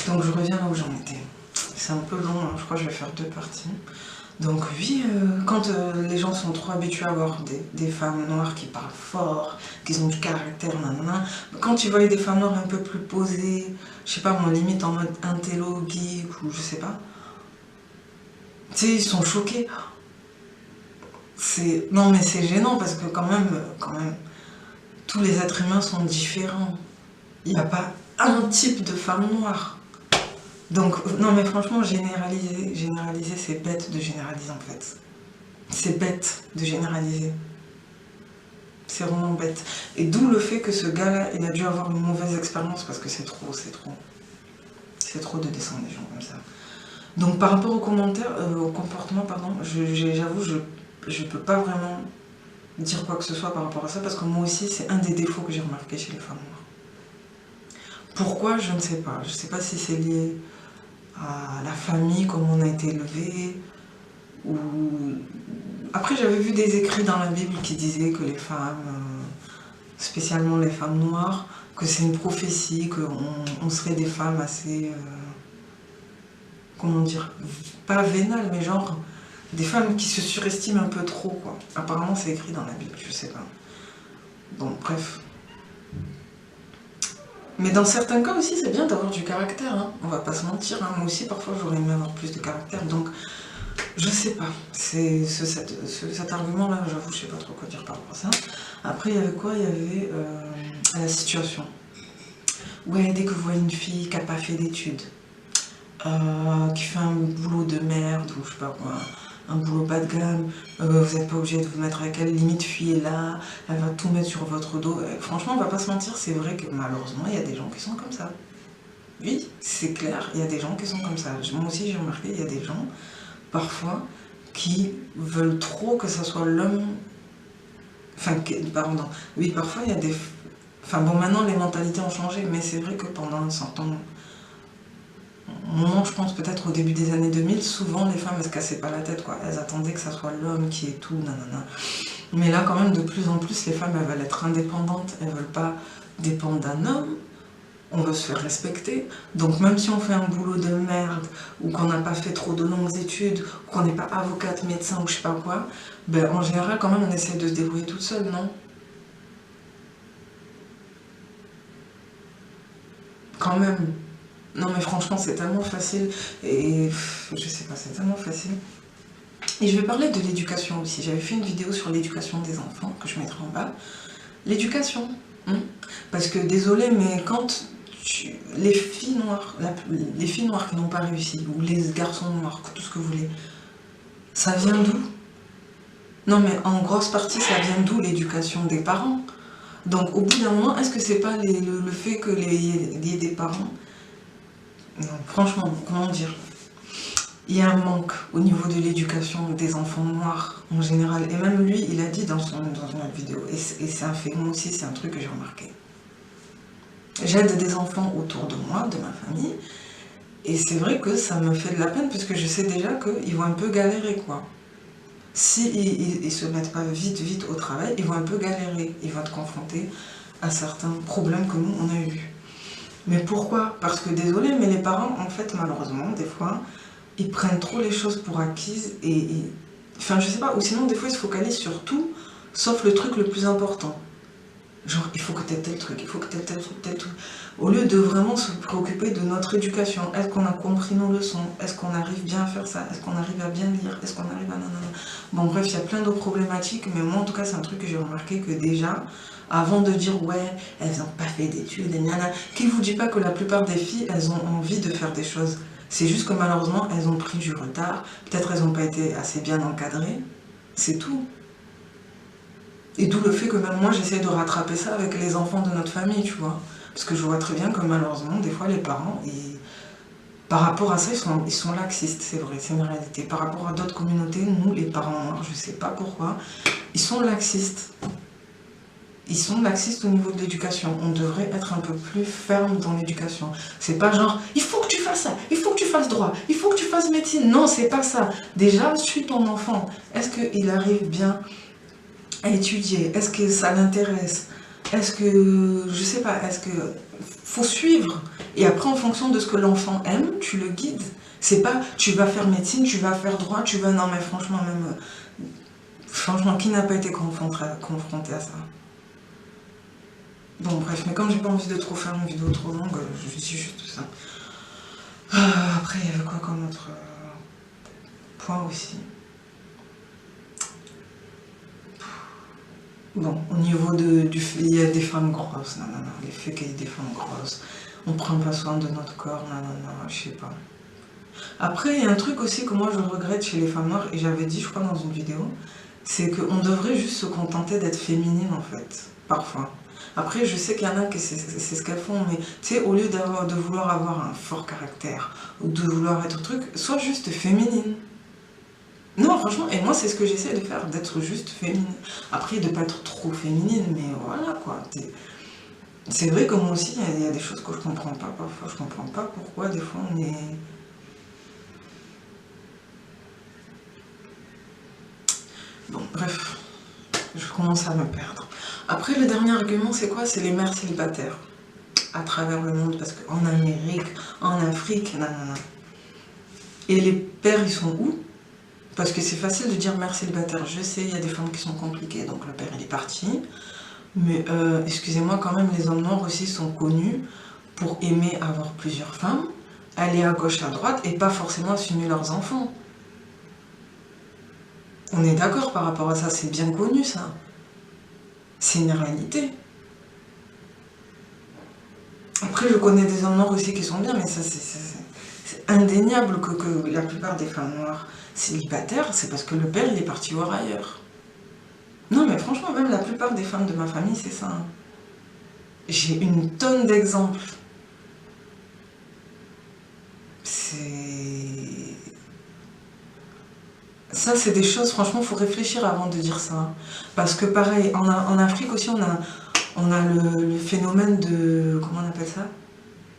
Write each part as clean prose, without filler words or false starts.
Donc je reviens là où j'en étais. C'est un peu long, hein, je crois que je vais faire 2 parties. Donc oui, quand les gens sont trop habitués à voir des femmes noires qui parlent fort, qui ont du caractère, nanana, quand tu vois des femmes noires un peu plus posées, je sais pas moi, limite en mode intello, geek ou je sais pas, tu sais, ils sont choqués. Non mais c'est gênant parce que quand même, tous les êtres humains sont différents. Il n'y a pas un type de femme noire. Donc, non mais franchement, généraliser, c'est bête de généraliser en fait. C'est bête de généraliser. C'est vraiment bête. Et d'où le fait que ce gars-là, il a dû avoir une mauvaise expérience parce que c'est trop. C'est trop de descendre des gens comme ça. Donc par rapport aux commentaires, au comportement, pardon, j'avoue, je peux pas vraiment dire quoi que ce soit par rapport à ça parce que moi aussi, c'est un des défauts que j'ai remarqué chez les femmes noires. Pourquoi, je ne sais pas. Je sais pas si c'est lié à la famille, comment on a été élevé, ou... Après, j'avais vu des écrits dans la Bible qui disaient que les femmes, spécialement les femmes noires, que c'est une prophétie, qu'on serait des femmes assez... comment dire, pas vénales, mais genre des femmes qui se surestiment un peu trop, quoi. Apparemment, c'est écrit dans la Bible, je sais pas. Bon, bref. Mais dans certains cas aussi, c'est bien d'avoir du caractère, hein. On va pas se mentir, hein. Moi aussi, parfois, j'aurais aimé avoir plus de caractère, donc je sais pas. Cet argument-là, j'avoue, je sais pas trop quoi dire par rapport à ça. Après, il y avait quoi? Il y avait la situation. Ouais, dès que vous voyez une fille qui n'a pas fait d'études, qui fait un boulot de merde, ou je sais pas quoi, un boulot bas de gamme, vous n'êtes pas obligé de vous mettre avec elle, limite fille est là, elle va tout mettre sur votre dos. Franchement, on va pas se mentir, c'est vrai que malheureusement, il y a des gens qui sont comme ça. Oui, c'est clair, il y a des gens qui sont comme ça. Moi aussi, j'ai remarqué, il y a des gens, parfois, qui veulent trop que ça soit l'homme... Enfin, pardon. Oui, parfois, il y a des... Enfin bon, maintenant, les mentalités ont changé, mais c'est vrai que pendant un certain moment, je pense peut-être au début des années 2000, souvent, les femmes, elles se cassaient pas la tête, quoi. Elles attendaient que ça soit l'homme qui est tout, nanana. Mais là, quand même, de plus en plus, les femmes, elles veulent être indépendantes, elles veulent pas dépendre d'un homme. On veut se faire respecter, donc même si on fait un boulot de merde, ou qu'on n'a pas fait trop de longues études, ou qu'on n'est pas avocate, médecin, ou je sais pas quoi, ben en général quand même on essaie de se débrouiller toute seule, non? Quand même. Non mais franchement c'est tellement facile, et je sais pas, c'est tellement facile. Et je vais parler de l'éducation aussi, j'avais fait une vidéo sur l'éducation des enfants, que je mettrai en bas. L'éducation, hein. Parce que désolé, mais quand... les filles noires, les filles noires qui n'ont pas réussi, ou les garçons noirs, tout ce que vous voulez, ça vient d'où? Non mais en grosse partie, ça vient d'où? L'éducation des parents. Donc au bout d'un moment, est-ce que c'est pas le fait que il y ait des parents? Non, franchement, comment dire? Il y a un manque au niveau de l'éducation des enfants noirs en général. Et même lui, il a dit dans une autre vidéo, et c'est un fait, moi aussi, c'est un truc que j'ai remarqué. J'aide des enfants autour de moi, de ma famille, et c'est vrai que ça me fait de la peine parce que je sais déjà qu'ils vont un peu galérer, quoi. Si ils se mettent pas vite au travail, ils vont un peu galérer, ils vont être confrontés à certains problèmes que nous, on a eu. Mais pourquoi? Parce que désolé, mais les parents, en fait, malheureusement, des fois, ils prennent trop les choses pour acquises et enfin, je sais pas, ou sinon, des fois, ils se focalisent sur tout, sauf le truc le plus important. Genre, il faut que tu aies tel truc, il faut que tu aies tel truc, tel truc. Au lieu de vraiment se préoccuper de notre éducation. Est-ce qu'on a compris nos leçons? Est-ce qu'on arrive bien à faire ça? Est-ce qu'on arrive à bien lire? Est-ce qu'on arrive à nanana? Bon, bref, il y a plein d'autres problématiques, mais moi, en tout cas, c'est un truc que j'ai remarqué que déjà, avant de dire, ouais, elles n'ont pas fait d'études, et nanana, qui ne vous dit pas que la plupart des filles, elles ont envie de faire des choses. C'est juste que malheureusement, elles ont pris du retard. Peut-être elles n'ont pas été assez bien encadrées. C'est tout. Et d'où le fait que même moi, j'essaie de rattraper ça avec les enfants de notre famille, tu vois. Parce que je vois très bien que malheureusement, des fois, les parents, par rapport à ça, ils sont laxistes, c'est vrai, c'est une réalité. Par rapport à d'autres communautés, nous, les parents noirs, je sais pas pourquoi, ils sont laxistes. Ils sont laxistes au niveau de l'éducation. On devrait être un peu plus ferme dans l'éducation. C'est pas genre, il faut que tu fasses ça, il faut que tu fasses droit, il faut que tu fasses médecine. Non, c'est pas ça. Déjà, suis ton enfant. Est-ce qu'il arrive bien à étudier? Est-ce que ça l'intéresse? est-ce que, je sais pas, est-ce que faut suivre et après en fonction de ce que l'enfant aime, tu le guides. C'est pas, tu vas faire médecine, tu vas faire droit, tu vas, non mais franchement même, franchement qui n'a pas été confronté à ça? Bon bref, mais comme j'ai pas envie de trop faire une vidéo trop longue, je dis juste ça. Après il y avait quoi comme autre point aussi? Bon, au niveau il y a des femmes grosses, non, non, non, les faits qu'il y ait des femmes grosses, on prend pas soin de notre corps, non, non, non, je sais pas. Après, il y a un truc aussi que moi je regrette chez les femmes noires, et j'avais dit, je crois, dans une vidéo, c'est qu'on devrait juste se contenter d'être féminine, en fait, parfois. Après, je sais qu'il y en a qui c'est ce qu'elles font, mais tu sais, au lieu de vouloir avoir un fort caractère, ou de vouloir être truc, sois juste féminine. Non, franchement, et moi c'est ce que j'essaie de faire, d'être juste féminine. Après, de pas être trop féminine, mais voilà quoi. C'est vrai que moi aussi, il y a des choses que je comprends pas parfois. Je comprends pas pourquoi des fois on est... Bon, bref, je commence à me perdre. Après, le dernier argument, c'est quoi? C'est les mères célibataires à travers le monde, parce qu'en Amérique, en Afrique, non, non, non. Et les pères, ils sont où? Parce que c'est facile de dire mère célibataire. Je sais, il y a des femmes qui sont compliquées, donc le père, il est parti. Mais excusez-moi, quand même, les hommes noirs aussi sont connus pour aimer avoir plusieurs femmes, aller à gauche, à droite, et pas forcément assumer leurs enfants. On est d'accord par rapport à ça, c'est bien connu ça. C'est une réalité. Après, je connais des hommes noirs aussi qui sont bien, mais ça, c'est indéniable que la plupart des femmes noires célibataires, c'est parce que le père, il est parti voir ailleurs. Non, mais franchement, même la plupart des femmes de ma famille, c'est ça. Hein. J'ai une tonne d'exemples. C'est... Ça, c'est des choses, franchement, il faut réfléchir avant de dire ça. Parce que pareil, en Afrique aussi, on a le phénomène de... Comment on appelle ça?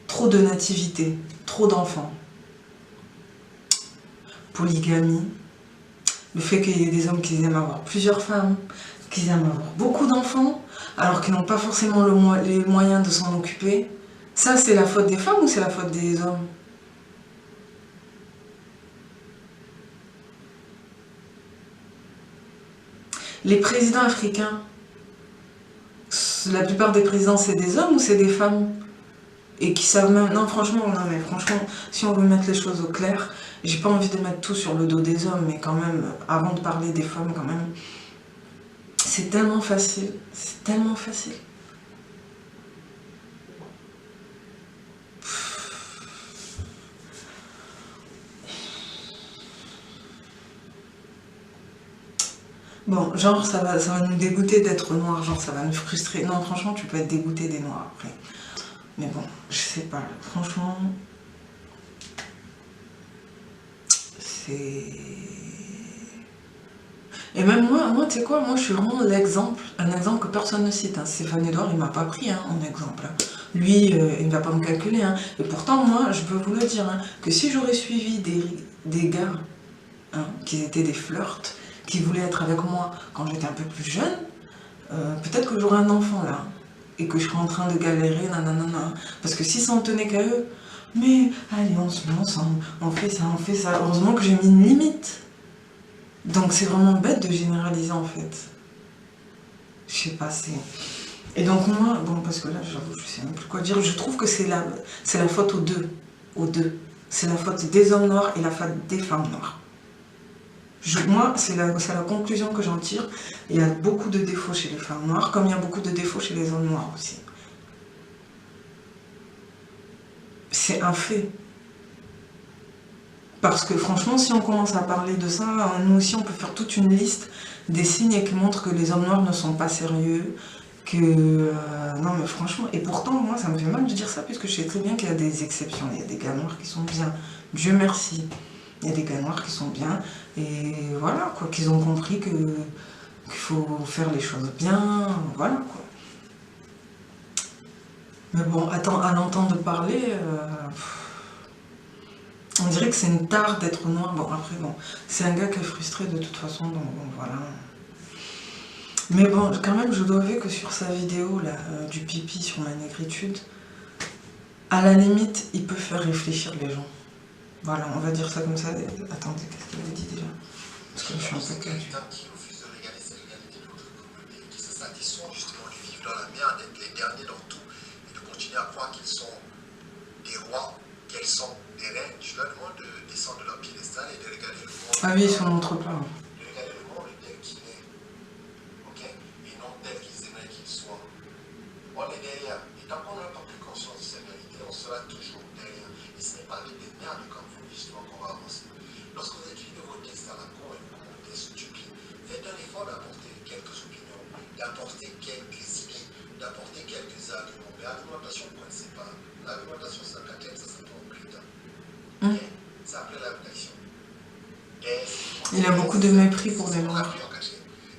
Trop de nativité, trop d'enfants. Polygamie. Le fait qu'il y ait des hommes qui aiment avoir plusieurs femmes, qui aiment avoir beaucoup d'enfants, alors qu'ils n'ont pas forcément les moyens de s'en occuper. Ça, c'est la faute des femmes ou c'est la faute des hommes? Les présidents africains, la plupart des présidents, c'est des hommes ou c'est des femmes? Et qui savent même... Non, franchement, non, mais franchement, si on veut mettre les choses au clair, j'ai pas envie de mettre tout sur le dos des hommes, mais quand même, avant de parler des femmes, quand même, c'est tellement facile. C'est tellement facile. Bon, genre, ça va nous dégoûter d'être noir, genre, ça va nous frustrer. Non, franchement, tu peux être dégoûté des noirs après. Mais bon, je sais pas, franchement, c'est... Et même moi tu sais quoi, moi je suis vraiment l'exemple, un exemple que personne ne cite. Hein. Stéphane Edouard, il m'a pas pris hein, en exemple. Hein. Lui, il ne va pas me calculer. Hein. Et pourtant, moi, je peux vous le dire, hein, que si j'aurais suivi des gars hein, qui étaient des flirts, qui voulaient être avec moi quand j'étais un peu plus jeune, peut-être que j'aurais un enfant là. Et que je serais en train de galérer, nanana. Parce que si ça en tenait qu'à eux, mais allez, on se met ensemble, on fait ça, on fait ça. Heureusement que j'ai mis une limite. Donc c'est vraiment bête de généraliser en fait. Je sais pas, c'est... Et donc moi, bon parce que là j'avoue, je sais même plus quoi dire, je trouve que c'est la faute aux deux. Aux deux. C'est la faute des hommes noirs et la faute des femmes noires. Moi, c'est la conclusion que j'en tire. Il y a beaucoup de défauts chez les femmes noires, comme il y a beaucoup de défauts chez les hommes noirs aussi. C'est un fait. Parce que franchement, si on commence à parler de ça, nous aussi on peut faire toute une liste des signes qui montrent que les hommes noirs ne sont pas sérieux, que... non mais franchement, et pourtant moi ça me fait mal de dire ça, puisque je sais très bien qu'il y a des exceptions, il y a des gars noirs qui sont bien, Dieu merci. Il y a des gars noirs qui sont bien, et voilà quoi, qu'ils ont compris qu'il faut faire les choses bien, voilà quoi. Mais bon, attends, à l'entendre parler... on dirait que c'est une tare d'être noir. Bon, après, bon, c'est un gars qui est frustré de toute façon, donc bon, voilà. Mais bon, quand même, je dois avouer que sur sa vidéo, là, du pipi sur ma négritude, à la limite, il peut faire réfléchir les gens. Voilà, on va dire ça comme ça. Attendez, qu'est-ce qu'il avait dit déjà? Parce que je suis un peu perdu. Qui refuse de regarder ces réalités de l'autre communauté, qui se satisfont justement de vivre dans la merde, d'être les derniers dans tout, et de continuer à croire qu'ils sont des rois, qu'elles sont des reines. Je leur demande de descendre de leur piédestal et de regarder le monde. Ah oui, ils s'en montrent pas. De regarder le monde tel qu'il est, ok? Et non tel qu'ils aimeraient qu'il soit. On est derrière. Et tant qu'on n'a pas pris conscience de cette réalité, on sera toujours derrière. Et ce n'est pas avec des merdes comme vous, justement, qu'on va avancer. Lorsque vous écrivez vos textes à la con et vous commentez stupide, faites un effort d'apporter quelques opinions, d'apporter quelques idées, d'apporter quelques arguments. Mais l'argumentation, vous ne connaissez pas. L'argumentation, ça s'appelle ça s'appelle putain. Ok? Ça s'appelle la réflexion. Il a beaucoup de mépris pour les noirs.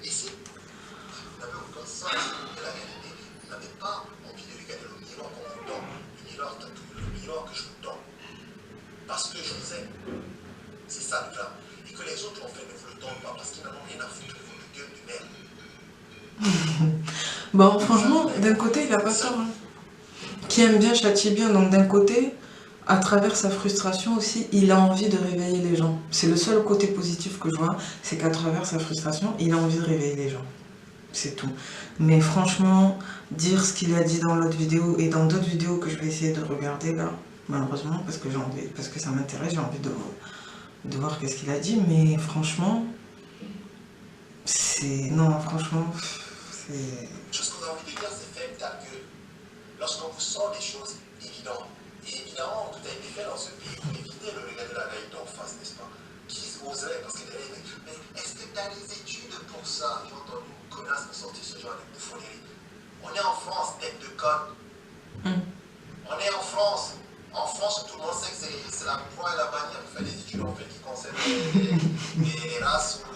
Et si vous n'avez aucun sens de la réalité, vous n'avez pas envie de regarder le miroir qu'on vous donne, le miroir que je vous donne, parce que je vous aime. C'est ça le drame. Et que les autres en fait ne vous le donnent pas parce qu'ils n'en ont rien à foutre de votre gueule de merde. Bon, franchement, d'un côté, il a pas tort. Hein. Qui aime bien châtie bien, donc d'un côté, à travers sa frustration aussi, il a envie de réveiller les gens. C'est le seul côté positif que je vois, c'est qu'à travers sa frustration, il a envie de réveiller les gens. C'est tout. Mais franchement, dire ce qu'il a dit dans l'autre vidéo et dans d'autres vidéos que je vais essayer de regarder là, malheureusement, parce que j'ai envie, parce que ça m'intéresse, j'ai envie de voir qu'est-ce qu'il a dit, mais franchement, c'est... Non, franchement, c'est... Ce qu'on a envie de dire, c'est faire ta gueule. Lorsqu'on vous sort des choses évidentes, et évidemment, tout a été fait dans ce pays pour éviter de regarder la réalité en face, n'est-ce pas? Qui oserait, parce que derrière, mais est-ce que tu as des études pour ça? J'ai entendu une connasse me sortir ce genre de bouffonnerie. On est en France, tête de conne. On est en France. En France, tout le monde sait que c'est la croix et la bannière pour faire des études en fait qui concernent les races ou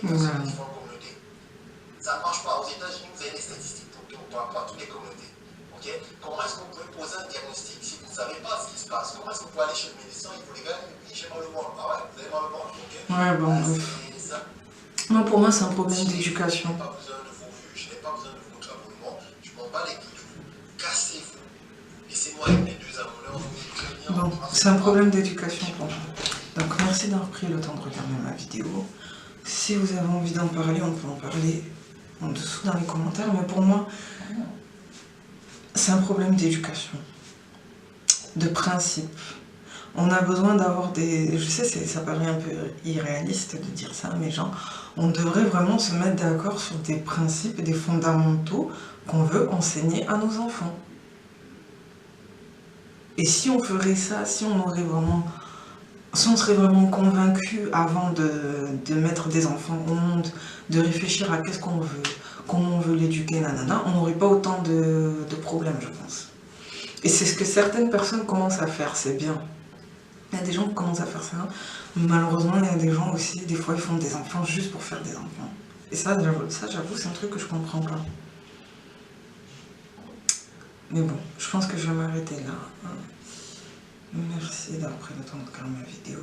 les personnes qui font communauté. Ça ne marche pas. Aux États-Unis, vous avez des statistiques pour toutes les communautés. Okay? Comment est-ce que vous pouvez poser un diagnostic si vous ne savez pas ce qui se passe? Comment est-ce que vous pouvez aller chez le médecin et vous les gars, oui, j'ai mal au ventre. Ah ouais, vous avez mal au ventre, ok? Ouais, bon, non, pour moi, c'est un problème d'éducation. Je n'ai pas besoin de vos vues, je n'ai pas besoin de votre abonnement, je m'en bats les couilles de vous. Cassez-vous. Laissez-moi avec mes deux abonneurs. Bon, c'est un problème d'éducation pour moi. Donc, merci d'avoir pris le temps de regarder ma vidéo. Si vous avez envie d'en parler, on peut en parler en dessous dans les commentaires. Mais pour moi, c'est un problème d'éducation, de principe. On a besoin d'avoir des... Je sais, ça paraît un peu irréaliste de dire ça, mais genre, on devrait vraiment se mettre d'accord sur des principes et des fondamentaux qu'on veut enseigner à nos enfants. Et si on ferait ça, si on aurait vraiment... Si on serait vraiment convaincu avant de mettre des enfants au monde, de réfléchir à qu'est-ce qu'on veut, comment on veut l'éduquer, nanana, on n'aurait pas autant de problèmes, je pense. Et c'est ce que certaines personnes commencent à faire, c'est bien. Il y a des gens qui commencent à faire ça. Malheureusement, il y a des gens aussi, des fois, ils font des enfants juste pour faire des enfants. Et ça, j'avoue, c'est un truc que je comprends pas. Mais bon, je pense que je vais m'arrêter là. Merci d'avoir pris le temps de regarder ma vidéo.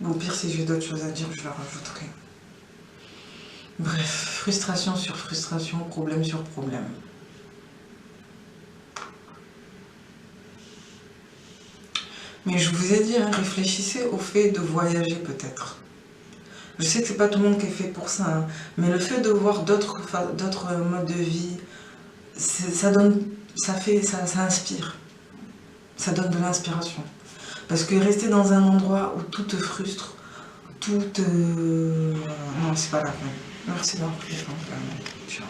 Bon, au pire, si j'ai d'autres choses à dire, je la rajouterai. Bref, frustration sur frustration, problème sur problème. Mais je vous ai dit, hein, réfléchissez au fait de voyager peut-être. Je sais que c'est pas tout le monde qui est fait pour ça, hein, mais le fait de voir d'autres modes de vie, ça inspire. Ça donne de l'inspiration. Parce que rester dans un endroit où tout te frustre, tout te... Non, c'est pas la peine. Merci d'avoir pris le temps. Ciao.